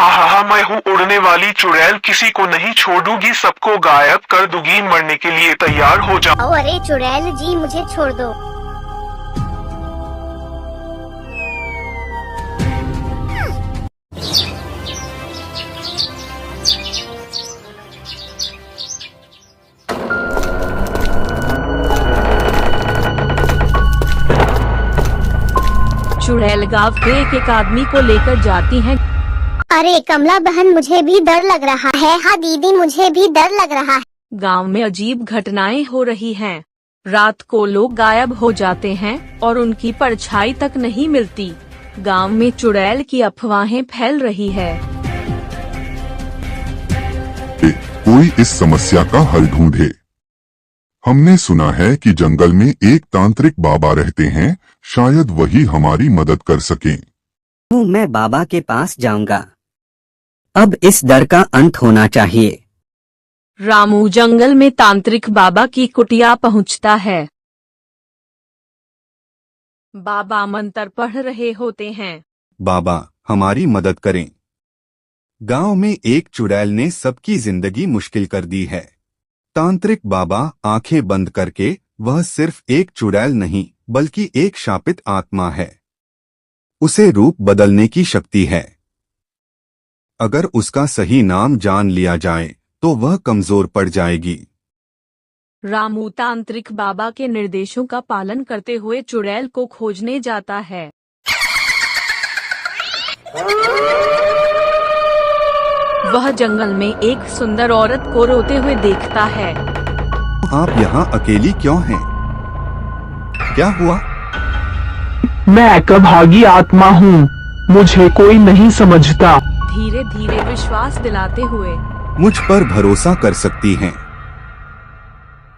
हा हा हा, मैं हूँ उड़ने वाली चुड़ैल, किसी को नहीं छोड़ूंगी, सबको गायब कर दूंगी, मरने के लिए तैयार हो जाओ। अरे चुड़ैल जी मुझे छोड़ दो। चुड़ैल गांव के एक आदमी को लेकर जाती है। अरे कमला बहन मुझे भी डर लग रहा है। हाँ दीदी मुझे भी डर लग रहा है। गांव में अजीब घटनाएं हो रही हैं। रात को लोग गायब हो जाते हैं और उनकी परछाई तक नहीं मिलती। गांव में चुड़ैल की अफवाहें फैल रही है। कोई इस समस्या का हल ढूंढे। हमने सुना है कि जंगल में एक तांत्रिक बाबा रहते हैं, शायद वही हमारी मदद कर सकें। तो मैं बाबा के पास जाऊंगा। अब इस डर का अंत होना चाहिए। रामू जंगल में तांत्रिक बाबा की कुटिया पहुंचता है। बाबा मंत्र पढ़ रहे होते हैं। बाबा हमारी मदद करें। गांव में एक चुड़ैल ने सबकी जिंदगी मुश्किल कर दी है। तांत्रिक बाबा आंखें बंद करके, वह सिर्फ एक चुड़ैल नहीं बल्कि एक शापित आत्मा है। उसे रूप बदलने की शक्ति है। अगर उसका सही नाम जान लिया जाए तो वह कमजोर पड़ जाएगी। रामू तांत्रिक बाबा के निर्देशों का पालन करते हुए चुड़ैल को खोजने जाता है। वह जंगल में एक सुंदर औरत को रोते हुए देखता है। आप यहाँ अकेली क्यों हैं? क्या हुआ? मैं एक अभागी आत्मा हूँ, मुझे कोई नहीं समझता। धीरे धीरे विश्वास दिलाते हुए मुझ पर भरोसा कर सकती हैं।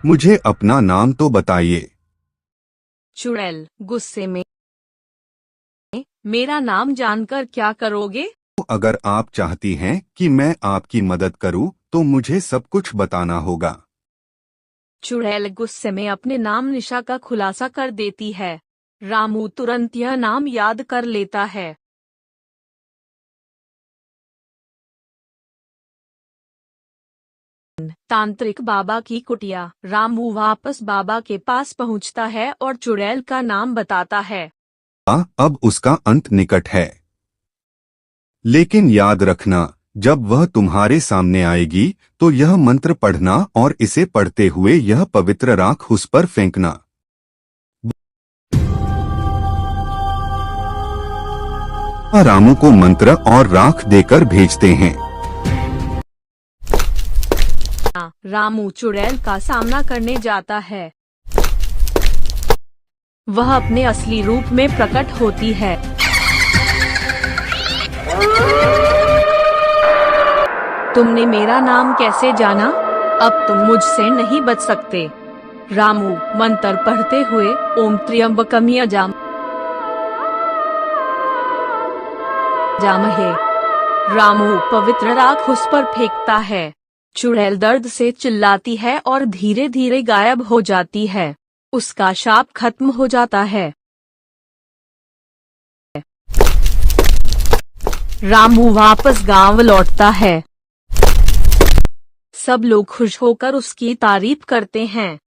मुझे अपना नाम तो बताइए। चुड़ैल गुस्से में, मेरा नाम जानकर क्या करोगे? अगर आप चाहती हैं कि मैं आपकी मदद करूं, तो मुझे सब कुछ बताना होगा। चुड़ैल गुस्से में अपने नाम निशा का खुलासा कर देती है। रामू तुरंत यह नाम याद कर लेता है। तांत्रिक बाबा की कुटिया। रामू वापस बाबा के पास पहुंचता है और चुड़ैल का नाम बताता है। अब उसका अंत निकट है। लेकिन याद रखना, जब वह तुम्हारे सामने आएगी तो यह मंत्र पढ़ना और इसे पढ़ते हुए यह पवित्र राख उस पर फेंकना। रामू को मंत्र और राख देकर भेजते हैं। रामू चुड़ैल का सामना करने जाता है। वह अपने असली रूप में प्रकट होती है। तुमने मेरा नाम कैसे जाना? अब तुम मुझसे नहीं बच सकते। रामू मंत्र पढ़ते हुए ओम त्र्यंबकम यजामहे। रामू पवित्र राख उस पर फेंकता है। चुड़ैल दर्द से चिल्लाती है और धीरे धीरे गायब हो जाती है। उसका शाप खत्म हो जाता है। रामू वापस गांव लौटता है। सब लोग खुश होकर उसकी तारीफ करते हैं।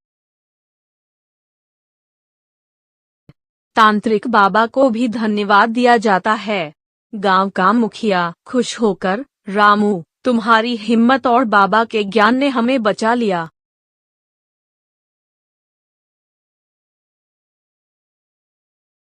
तांत्रिक बाबा को भी धन्यवाद दिया जाता है। गांव का मुखिया खुश होकर, रामू तुम्हारी हिम्मत और बाबा के ज्ञान ने हमें बचा लिया।